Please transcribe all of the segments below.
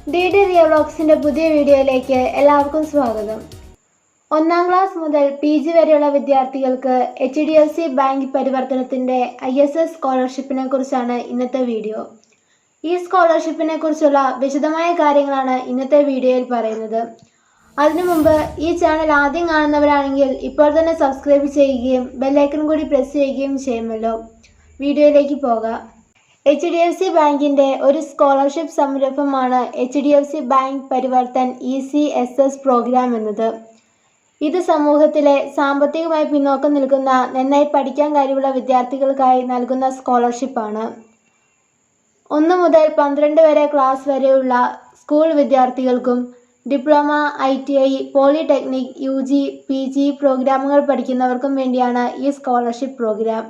DD Ria Vlogsന്റെ പുതിയ വീഡിയോയിലേക്ക് എല്ലാവർക്കും സ്വാഗതം. 1ാം ക്ലാസ് മുതൽ PG വരെയുള്ള വിദ്യാർത്ഥികൾക്ക് HDFC ബാങ്ക് പരിവർത്തനത്തിന്റെ ISS സ്കോളർഷിപ്പിനെ കുറിച്ചാണ് ഇന്നത്തെ വീഡിയോ. ഈ സ്കോളർഷിപ്പിനെ കുറിച്ചുള്ള വിശദമായ കാര്യങ്ങളാണ് ഇന്നത്തെ വീഡിയോയിൽ പറയുന്നത്. അതിനു മുമ്പ് ഈ ചാനൽ ആദ്യം കാണുന്നവരാണെങ്കിൽ ഇപ്പോൾ തന്നെ സബ്സ്ക്രൈബ് ചെയ്യുകയും ബെൽ ഐക്കൺ കൂടി പ്രസ് ചെയ്യുകയും ചെയ്യുമല്ലോ. വീഡിയോയിലേക്ക് പോകാം. HDFC ബാങ്കിന്റെ ഒരു സ്കോളർഷിപ്പ് സംരംഭമാണ് HDFC bank Parivartan ECSS program എന്നത്. ഇത് സമൂഹത്തിലെ സാമ്പത്തികമായി പിന്നോക്കം നിൽക്കുന്ന നന്നായി പഠിക്കാൻ കഴിവുള്ള വിദ്യാർത്ഥികൾക്കായി നൽകുന്ന സ്കോളർഷിപ്പാണ്. 1 മുതൽ 12 വരെ ക്ലാസ് വരെയുള്ള സ്കൂൾ വിദ്യാർത്ഥികൾക്കും diploma, ITI, polytechnic, UG, PG പ്രോഗ്രാമുകൾ പഠിക്കുന്നവർക്കും വേണ്ടിയാണ് ഈ സ്കോളർഷിപ്പ് പ്രോഗ്രാം.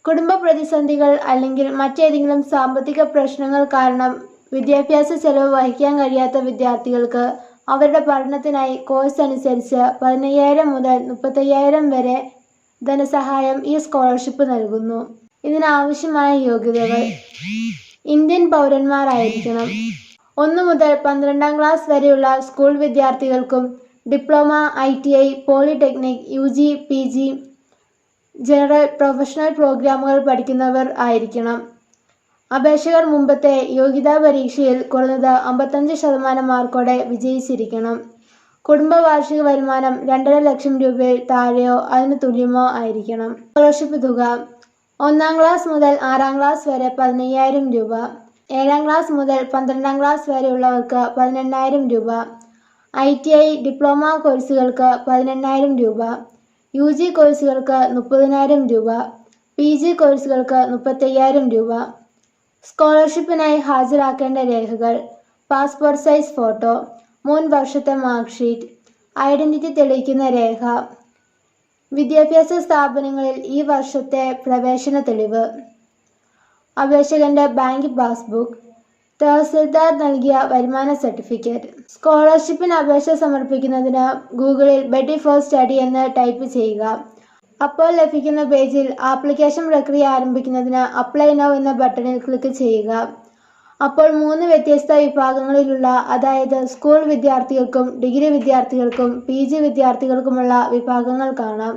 കുടുംബ പ്രതിസന്ധികൾ അല്ലെങ്കിൽ മറ്റേതെങ്കിലും സാമ്പത്തിക പ്രശ്നങ്ങൾ കാരണം വിദ്യാഭ്യാസ ചെലവ് വഹിക്കാൻ കഴിയാത്ത വിദ്യാർത്ഥികൾക്ക് അവരുടെ പഠനത്തിനായി കോഴ്സ് അനുസരിച്ച് 15,000 മുതൽ 35,000 വരെ ധനസഹായം ഈ സ്കോളർഷിപ്പ് നൽകുന്നു. ഇതിനാവശ്യമായ യോഗ്യതകൾ: ഇന്ത്യൻ പൗരന്മാരായിരിക്കണം. 1 മുതൽ 12ാം ക്ലാസ് വരെയുള്ള സ്കൂൾ വിദ്യാർത്ഥികൾക്കും diploma, ITI, polytechnic, UG, PG, general professional പ്രോഗ്രാമുകൾ പഠിക്കുന്നവർ ആയിരിക്കണം. അപേക്ഷകർ മുമ്പത്തെ യോഗ്യതാ പരീക്ഷയിൽ കുറഞ്ഞത് 55% മാർക്കോടെ വിജയിച്ചിരിക്കണം. കുടുംബ വാർഷിക വരുമാനം 2.5 ലക്ഷം രൂപയിൽ താഴെയോ അതിന് തുല്യമോ ആയിരിക്കണം. സ്കോളർഷിപ്പ് തുക: 1ാം ക്ലാസ് മുതൽ 6ാം ക്ലാസ് വരെ 15,000 രൂപ, 7ാം ക്ലാസ് മുതൽ 12ാം ക്ലാസ് വരെയുള്ളവർക്ക് 18,000 രൂപ, ITI, ഡിപ്ലോമ കോഴ്സുകൾക്ക് 18,000 രൂപ, UG കോഴ്സുകൾക്ക് 30,000 രൂപ, PG കോഴ്സുകൾക്ക് 35,000 രൂപ. സ്കോളർഷിപ്പിനായി ഹാജരാക്കേണ്ട രേഖകൾ: പാസ്പോർട്ട് സൈസ് ഫോട്ടോ, 3 വർഷത്തെ മാർക്ക് ഷീറ്റ്, ഐഡന്റിറ്റി തെളിയിക്കുന്ന രേഖ, വിദ്യാഭ്യാസ സ്ഥാപനങ്ങളിൽ ഈ വർഷത്തെ പ്രവേശന തെളിവ്, അപേക്ഷകന്റെ ബാങ്ക് പാസ്ബുക്ക്, തഹസിൽദാർ നൽകിയ വരുമാന സർട്ടിഫിക്കറ്റ്. സ്കോളർഷിപ്പിന് അപേക്ഷ സമർപ്പിക്കുന്നതിന് ഗൂഗിളിൽ ബെഡി ഫോർ സ്റ്റഡി എന്ന് ടൈപ്പ് ചെയ്യുക. അപ്പോൾ ലഭിക്കുന്ന പേജിൽ ആപ്ലിക്കേഷൻ പ്രക്രിയ ആരംഭിക്കുന്നതിന് അപ്ലൈ നൗ എന്ന ബട്ടണിൽ ക്ലിക്ക് ചെയ്യുക. അപ്പോൾ 3 വ്യത്യസ്ത വിഭാഗങ്ങളിലുള്ള, അതായത് സ്കൂൾ വിദ്യാർത്ഥികൾക്കും ഡിഗ്രി വിദ്യാർത്ഥികൾക്കും PG വിദ്യാർത്ഥികൾക്കുമുള്ള വിഭാഗങ്ങൾ കാണാം.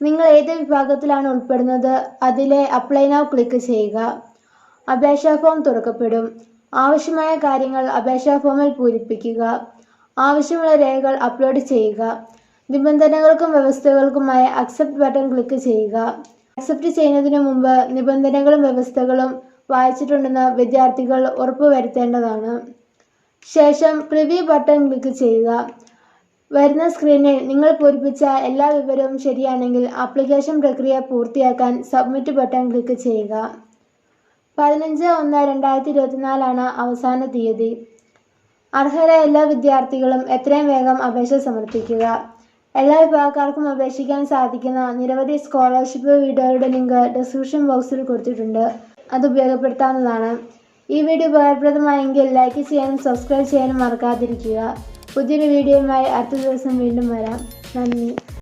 നിങ്ങൾ ഏത് വിഭാഗത്തിലാണ് ഉൾപ്പെടുന്നത് അതിലെ അപ്ലൈ നൗ ക്ലിക്ക് ചെയ്യുക. അപേക്ഷാ ഫോം തുറക്കപ്പെടും. ആവശ്യമായ കാര്യങ്ങൾ അപേക്ഷാ ഫോമിൽ പൂരിപ്പിക്കുക. ആവശ്യമുള്ള രേഖകൾ അപ്ലോഡ് ചെയ്യുക. നിബന്ധനകൾക്കും വ്യവസ്ഥകൾക്കുമായി അക്സെപ്റ്റ് ബട്ടൺ ക്ലിക്ക് ചെയ്യുക. അക്സെപ്റ്റ് ചെയ്യുന്നതിനു മുമ്പ് നിബന്ധനകളും വ്യവസ്ഥകളും വായിച്ചിട്ടുണ്ടെന്ന് വിദ്യാർത്ഥികൾ ഉറപ്പുവരുത്തേണ്ടതാണ്. ശേഷം പ്രിവ്യൂ ബട്ടൺ ക്ലിക്ക് ചെയ്യുക. വരുന്ന സ്ക്രീനിൽ നിങ്ങൾ പൂരിപ്പിച്ച എല്ലാ വിവരവും ശരിയാണെങ്കിൽ ആപ്ലിക്കേഷൻ പ്രക്രിയ പൂർത്തിയാക്കാൻ സബ്മിറ്റ് ബട്ടൺ ക്ലിക്ക് ചെയ്യുക. 15/1/2024 അവസാന തീയതി. അർഹരായ എല്ലാ വിദ്യാർത്ഥികളും എത്രയും വേഗം അപേക്ഷ സമർപ്പിക്കുക. എല്ലാ വിഭാഗക്കാർക്കും അപേക്ഷിക്കാൻ സാധിക്കുന്ന നിരവധി സ്കോളർഷിപ്പ് വീഡിയോയുടെ ലിങ്ക് ഡിസ്ക്രിപ്ഷൻ ബോക്സിൽ കൊടുത്തിട്ടുണ്ട്. അത് ഉപയോഗപ്പെടുത്താവുന്നതാണ്. ഈ വീഡിയോ ഉപകാരപ്രദമായെങ്കിൽ ലൈക്ക് ചെയ്യാനും സബ്സ്ക്രൈബ് ചെയ്യാനും മറക്കാതിരിക്കുക. പുതിയൊരു വീഡിയോയുമായി അടുത്ത ദിവസം വീണ്ടും വരാം. നന്ദി.